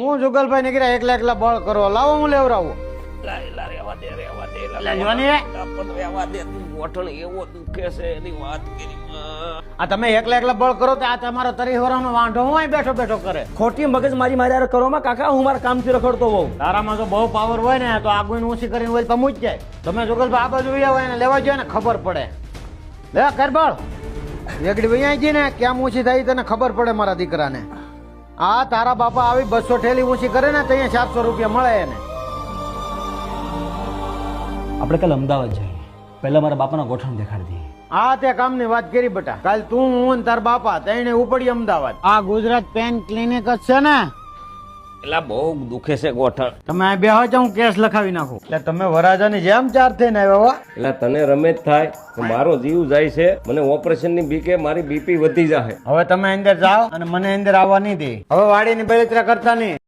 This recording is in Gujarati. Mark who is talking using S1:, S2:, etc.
S1: હું જુગલભાઈ નીકળ્યા એકલા એકલા બળ કરો લાવો હું લેવરાવું આ તમે એકલા એકલા બળ કરો તો આ તમારો તરીહવાનો વાંઢો હું અહીં બેઠો બેઠો કરે
S2: ખોટી મગજ મારી માર્યા કરો માં કાકા હું મારા કામથી રખડતો હોઉં.
S1: તારામાં જો બહુ પાવર હોય ને તો આગળ ઊંચી કરીને હોય તો મૂજ જાય. તમે જુગલભાઈ આ બાજુ આવ્યા હોય ને લેવા જોઈએ ને ખબર પડે. લે કર બળ એકડી વૈયા ગઈ ને કેમ ઊંચી થાય તને ખબર પડે મારા દીકરાને. આ તારા બાપા આવી 200 ઠેલી ઊંચી કરે ને તો અહીંયા 700 રૂપિયા મળે એને.
S2: આપણે કાલ અમદાવાદ જઈએ, પહેલા મારા બાપાના ગોઠણ દેખાડી દઈએ.
S1: આ તે કામની વાત કરી બેટા. કાલ તું હું ને તાર બાપા તઈને ઉપડી અમદાવાદ. આ ગુજરાત પેન ક્લિનિક જ છે ને?
S3: એટલે બહુ દુખે છે ગોઠણ.
S1: તમે આ બેહો છો હું કેસ લખાવી નાખું. એટલે તમે વરાજાની જેમ ચાર થઈને આવ્યા હો.
S3: એટલે તને રમે જ થાય કે મારો જીવ જાય છે, મને ઓપરેશન ની બીકે મારી બીપી વધી જાય.
S1: હવે તમે અંદર જાઓ અને મને અંદર આવવા નહીં દે. હવે વાડીની બળતરા કરતા નહીં.